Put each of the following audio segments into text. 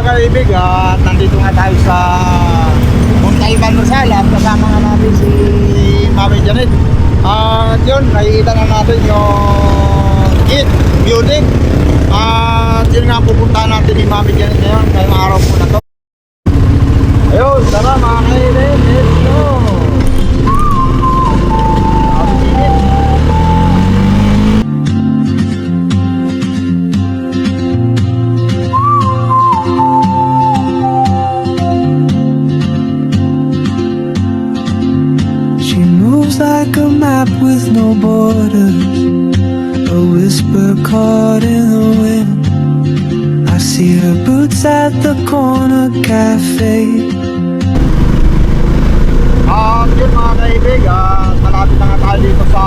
kaibig at nandito nga tayo sa Montaiban Rizal at kasama nga natin si Mami Janet. At yun, nakikita na natin yung kit, building. At yun nga pupuntahan natin ni Mami Janet ngayon, ngayong araw po na to. Ayun, tara mga kaibig, let's go! Like a map with no borders, a whisper caught in the wind. I see her boots at the corner cafe. Yun mga kaibig, malapit na nga tayo dito sa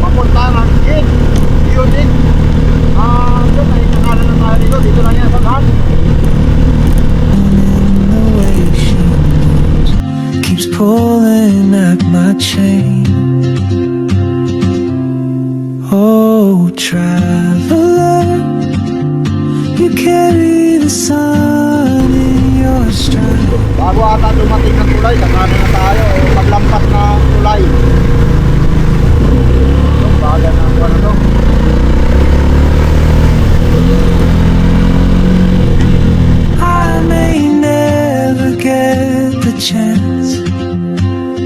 papunta ng kit, building. Yun, ay nakalan na tayo dito, dito lang yan sa daan. Keeps pulling at my chain. Oh, traveler, you carry the sun in your stride. Bago ata dumating ang tulay, kakanan na tayo, paglampas na tulay. Yung baga na ako na to. I may never get the chance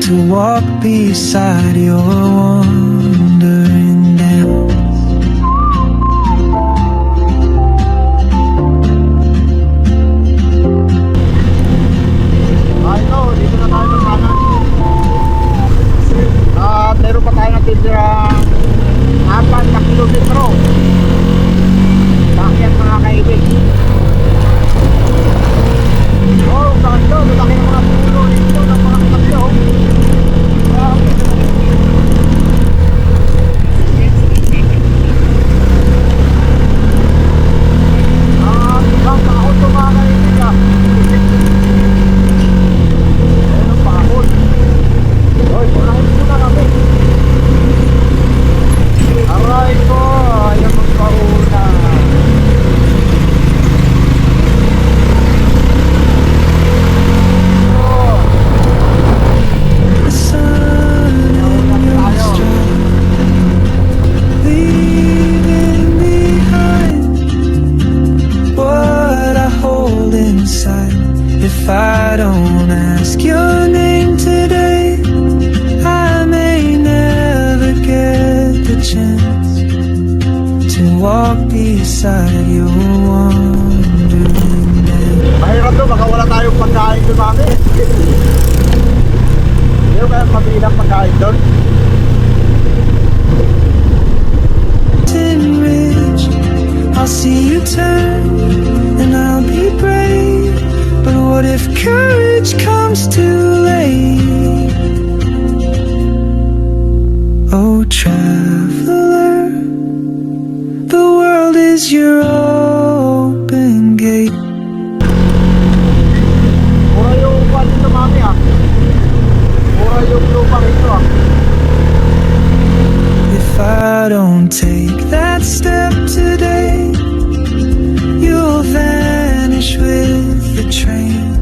to walk beside your wandering dance. Ito, dito na tayo sa kanan. At meron pa tayo natitirang 4 na kilometro. Bakit mga kaibig? Oh, bakit ito? Malaki ng mga pulo dito ng mga kapyo. Ibang kahon ito mga kaibig ah. Ayan ang kahon. Oy, punahin muna kami. Aray ko, ayan ang kahuna. The sun in your stride, leaving behind what I hold inside. If I don't ask your name today, I may never get the chance to walk beside your wandering dance. Mahirap doon, baka wala tayong pagkain doon mami. Hindi ko kaya mabilang pagkain doon. Ridge, I'll see you turn and I'll be brave. But what if courage comes too late? Oh, traveler, the world is your open gate. Mura yung upan dito mami ah. Mura yung lupa rito ah. If I don't take that step today, you'll vanish with the train,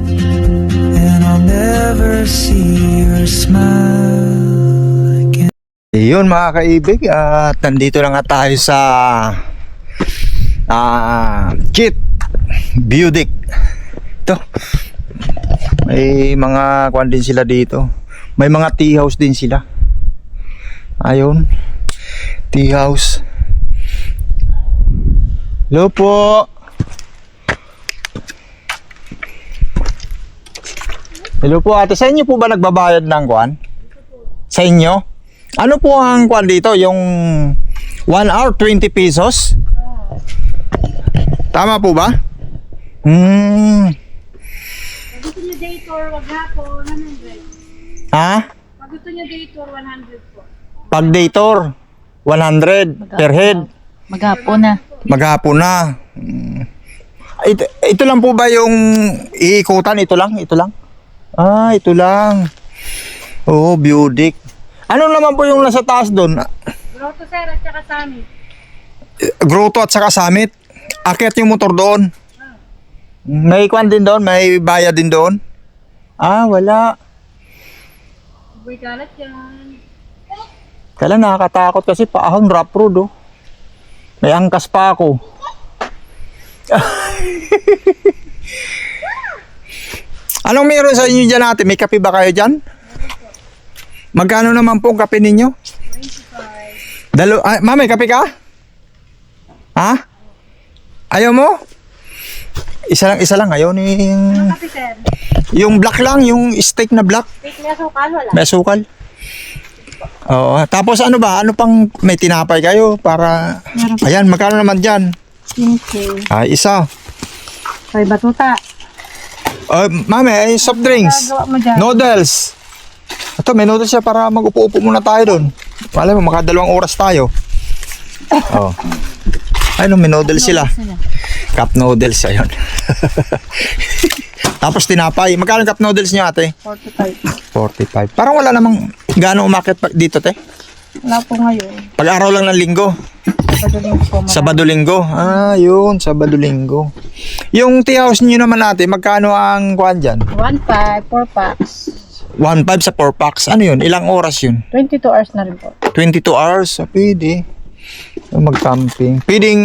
and I'll never see your smile again. Yun mga kaibig, at nandito na nga tayo sa kit building. Ito may mga kwan din sila dito, may mga tea house din sila. Ayun, tea house. Hello po. Hello po ate, sa inyo po ba nagbabayad ng kwan? Sa inyo? Ano po ang kwan dito? Yung 1 hour 20 pesos? Tama po ba? Pag gusto nyo day tour, wag na po, 100. Ha? Pag gusto nyo day tour, 100 po. Pag day tour 100 per head. Maghapon na. Maghapon na. Ito lang po ba yung iikutan? Ito lang? Ito lang? Ah, ito lang. Oo, Budik. Ano naman po yung nasa taas doon? Grotto sir at saka summit. Grotto at saka summit. Akyat yung motor doon. May kwan din doon? May bayad din doon? Ah, wala. Uy, kalat yan. Kailan nakakatakot kasi paahang rough road oh. May angkas pa ako. Anong meron sa inyo dyan natin? May kape ba kayo dyan? Magkano naman po ang kape ninyo? 25. Mami, kape ka? Ha? Ayaw mo? Isa lang. Ayaw ni... Ano kape, sir? Yung black lang, yung steak na black. Wait, may asukal, wala. May asukal. Oo. Tapos ano ba? Ano pang may tinapay kayo para... Ayan, magkano naman dyan? 15. Ay, isa. May batuta. Mami, ay soft drinks. Gagawa mo dyan. Noodles. Ito, may noodles siya para mag-upo-upo muna tayo doon. Wala mo, maka 2 oras tayo. Oh. Ay, no, may noodles sila. Cup noodles, ayun. Tapos tinapay. Magkano cup noodles niyo, ate? 45. 45. Parang wala namang gano'ng umakit dito, te. Wala po ngayon. Pag-araw lang ng linggo. Padaling po. Sabado-linggo. Ah, yun. Sabado-linggo. Yung tea house niyo naman ate, magkano ang kuhan dyan? 1.5, 4 packs. 1.5 sa 4 packs. Ano yun? Ilang oras yun? 22 hours na rin po. 22 hours. Pwede. Mag-camping. Pwedeng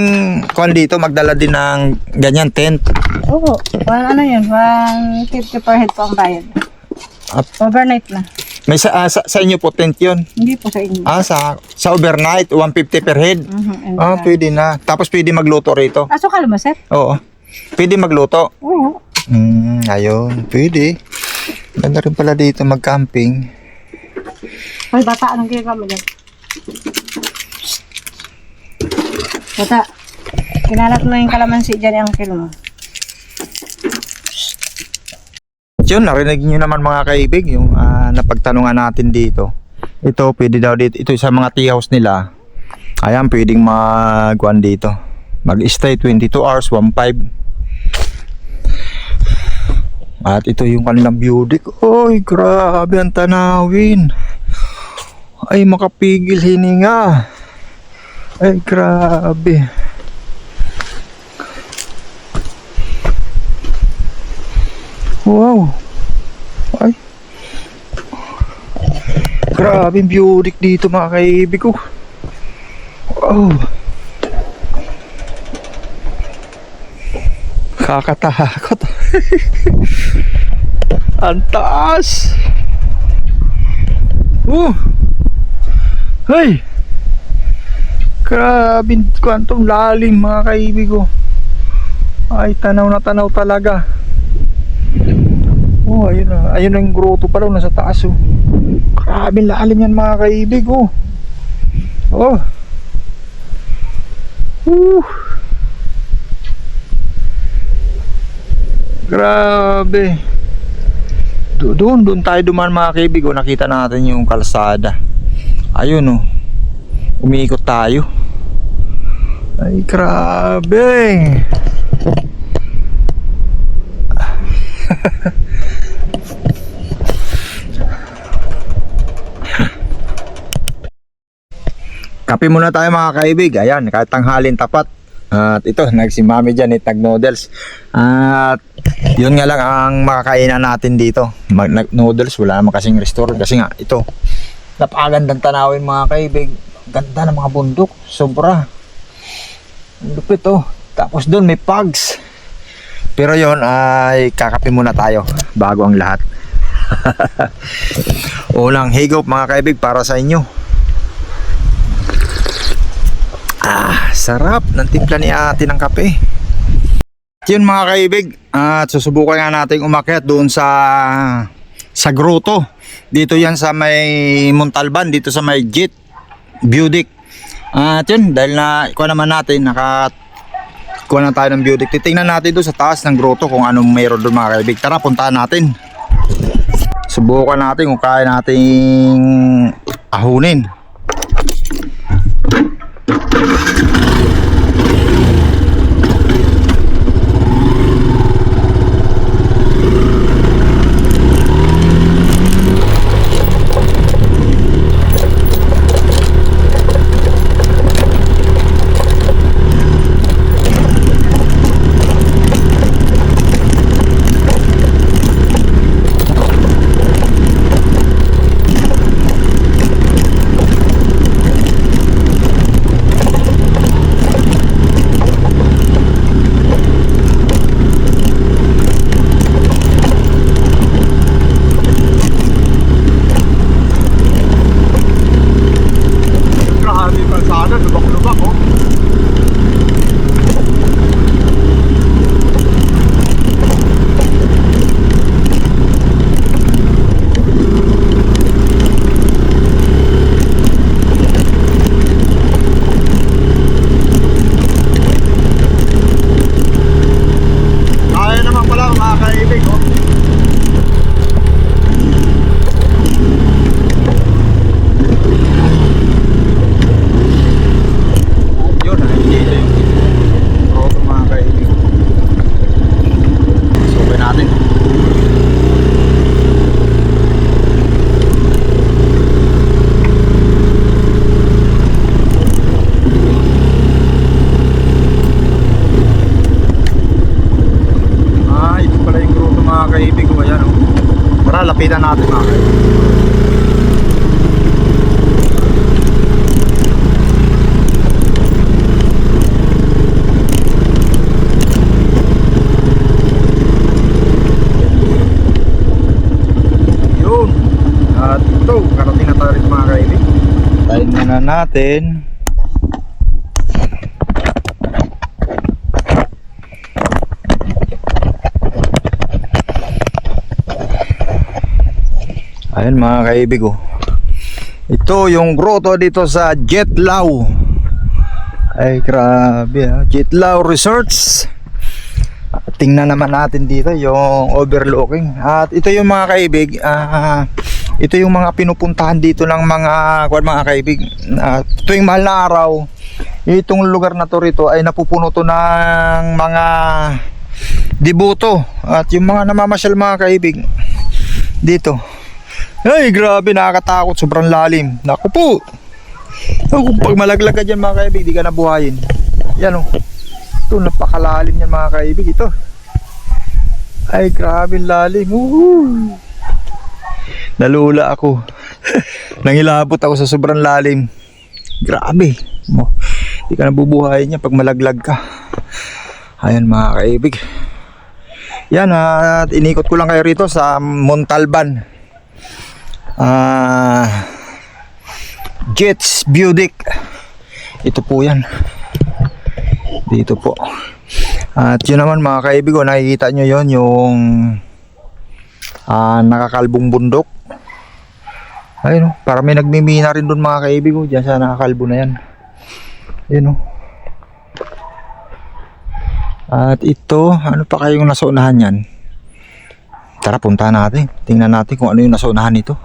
kuhan dito, magdala din ng ganyan, tent. Oo. Ano yun? 150 per head po ang bayad. Overnight na. May sa inyo po tent yun? Hindi po sa inyo. Sa overnight, 150 per head. Pwede na. Tapos pwede magluto rito. Asukal mo, sir? Oo. Pwede magluto. Oo. Ayun. Pwede. Ganda rin pala dito mag-camping. Ay, bata, anong ginagawa mo dyan? Bata, kinalat mo yung kalamansi dyan yung kilo mo. Yun, narinig nyo naman mga kaibig yung napagtanungan natin dito. Ito, pwede daw dito. Ito sa mga tea house nila. Ayan, pwedeng mag-one dito. Mag-stay 22 hours, 1.5. At ito yung kanilang view deck. Oy, grabe ang tanawin. Ay, makapigil hininga. Ay, grabe. Wow. Ay. Grabe yung view deck dito mga kaibig ko. Wow. Kakatakot. Ang taas. Hey. Grabe kwantong lalim mga kaibig ko. Ay, tanaw na tanaw talaga. Ayun na. Ayun na yung grotto pala nasa taas oh. Grabe lalim yan mga kaibig oh. Grabe. Doon tayo duman mga kaibig oh. Nakita natin yung kalsada. Ayun oh. Umiikot tayo. Ay grabe. Kape muna tayo mga kaibig. Ayan, kahit tanghalin tapat. At ito, nagsimami dyan, nag-noodles. At yun nga lang ang makakainan natin dito. Noodles, wala naman kasing restaurant. Kasi nga, ito, napakagandang tanawin mga kaibig. Ganda ng mga bundok, sobra. Lupit oh. Tapos doon may pugs. Pero yon ay kakape muna tayo bago ang lahat. Unang higop mga kaibig para sa inyo. Sarap ng timpla ni ate ng kape. Yun mga kaibig, at susubukan nga natin umakyat doon sa grotto. Dito yan sa may Montalban, dito sa may Jet view deck. At yun, dahil na kuha naman natin, kuha na tayo ng view deck. Titingnan natin doon sa taas ng grotto kung anong mayroon doon mga kaibig. Tara, puntahan natin. Subukan natin kung kaya nating ahunin. Lapitan natin mga kaibig. Yun. At ito, karating na tayo rito mga kaibig. Tayin muna natin. Ayan mga kaibig oh. Ito yung grotto dito sa Jetlao. Ay grabe ah. Jetlao Resorts. Tingnan naman natin dito yung overlooking. At ito yung mga kaibig, ito yung mga pinupuntahan dito ng mga kaibig. Tuwing mahal na araw, itong lugar na to rito ay napupuno to ng mga deboto. At yung mga namamasyal mga kaibig dito. Ay grabe, nakakatakot, sobrang lalim. Naku po. Kung pag malaglag ka dyan mga kaibig, di ka nabuhayin. Yan oh. Ito, napakalalim yan mga kaibig ito. Ay grabe lalim. Nalula ako. Nangilabot ako sa sobrang lalim. Grabe. Di ka nabubuhayin yan pag malaglag ka. Ayan mga kaibig. Yan at inikot ko lang kayo rito sa Montalban. Jets View Deck. Ito po yan. Dito po. At yun naman mga kaibig ko, nakikita nyo yon yung nakakalbong bundok. Ayun o, para may nagmimina rin doon mga kaibig ko. Diyan sa nakakalbo na yan. Ayun o. At ito, ano pa kayong nasa unahan yan? Tara, punta natin. Tingnan natin kung ano yung nasa unahan nito.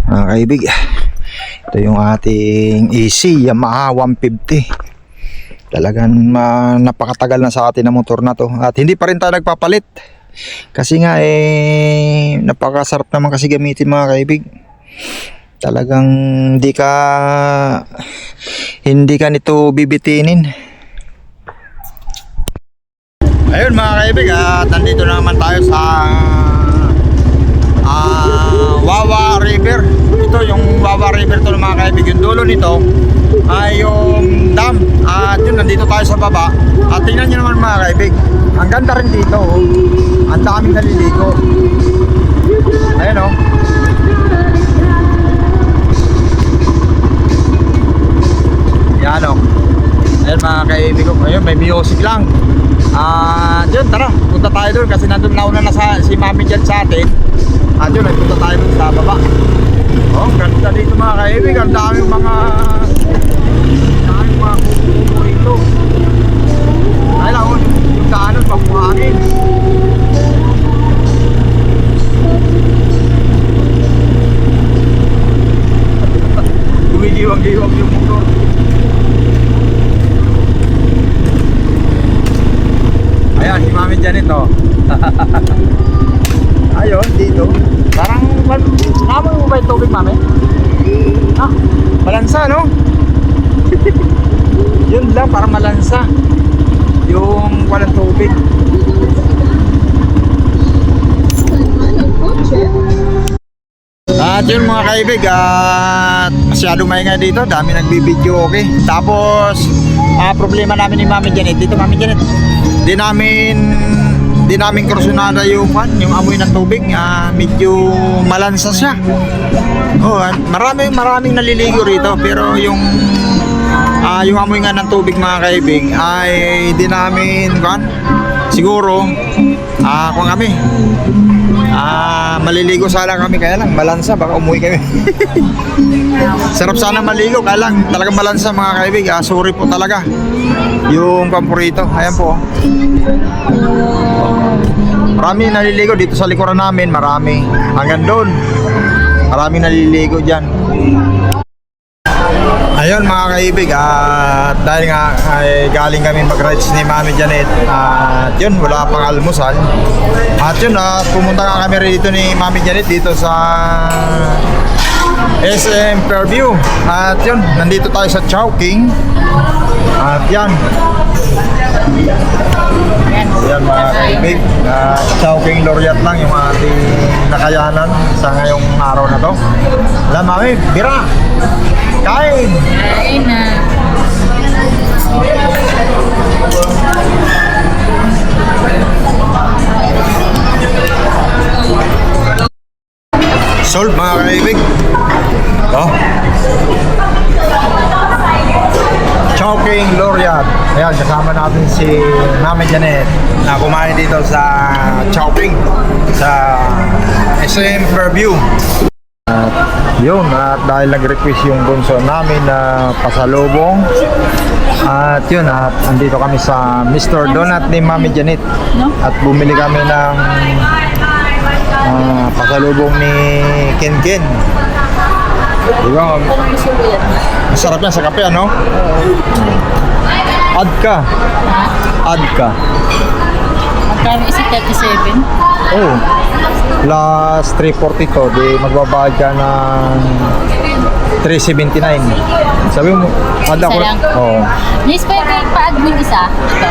Mga kaibig, ito yung ating AC Yamaha 150. Talagang napakatagal na sa atin ang motor na to. At hindi pa rin tayo nagpapalit. Kasi nga napakasarap naman kasi gamitin mga kaibig. Talagang hindi ka nito bibitinin. Ayun mga kaibig, at nandito na naman tayo sa Wawa River. Ito yung Wawa River to mga kaibig. Yung dulo nito ay yung dam. At yun, nandito tayo sa baba. At tingnan nyo naman mga kaibig, ang ganda rin dito oh. Ang daming naliligo. Ayun oh. Yan oh. Ayun mga kaibig ko. Ayun, may music lang. Yun, tara, punta tayo doon kasi nandun nauna na si Mami dyan sa atin. At yun, punta tayo doon sa baba. Oh, ganda dito mga kaibig. Ang daming mga kubo ito. Ay lang, yung daanan pabuhangin. Gumigiwang-giwang yung motor. Ayan, si Mami dyan ito. Ayun, dito. Parang, naman mo ba yung tubig, Mami? Malansa, no? Yun lang, parang malansa. Yung walang tubig. At yun mga kaibig, at masyadong maingay dito, dami nagbibideo, okay. Tapos problema namin ni Mami Janet dito, Mami Janet, di namin kursunada yung amoy ng tubig. Medyo malansa siya. Oh, maraming naliligo rito, pero yung amoy nga ng tubig mga kaibig ay di namin siguro kung kami maliligo sana kami, kaya lang malansa, baka umuwi kami. Sarap sana maligo, kaya lang talagang malansa mga kaibig. Sorry po talaga yung paborito. Ayan po, marami naliligo dito sa likuran namin. Marami, hanggang doon maraming naliligo dyan. Ayun mga kaibig, at dahil nga ay galing kami mag-rides ni Mami Janet, at yun, wala pang almusal. At yun, pumunta nga kami rito ni Mami Janet dito sa SM Fairview. At yun, nandito tayo sa Chowking. At yan. Yan mga kaibig. Chowking Laureate lang yung ating nakayanan sa ngayong araw na to. Alam mami, bira! Kain! Kain na. Solve mga kaibig. Ito. Chowking Laureate. Ayan, kasama natin si Mami Janet na kumain dito sa Chowking sa SM Fairview. At yun, at dahil nag-request yung bunso namin na pasalubong. At yun, at andito kami sa Mr. Donut ni Mami Janet. At bumili kami ng pasalubong ni Ken Ken. Diba? Masarap yan sa kape, ano? Add ka. Add ka. Magkano isa 37? Oh. Plus 342, di magbabayad ka ng 379. Sabi mo, add ako. Isa lang? Oo. Miss, pwede pa-add mo yung isa? Ito.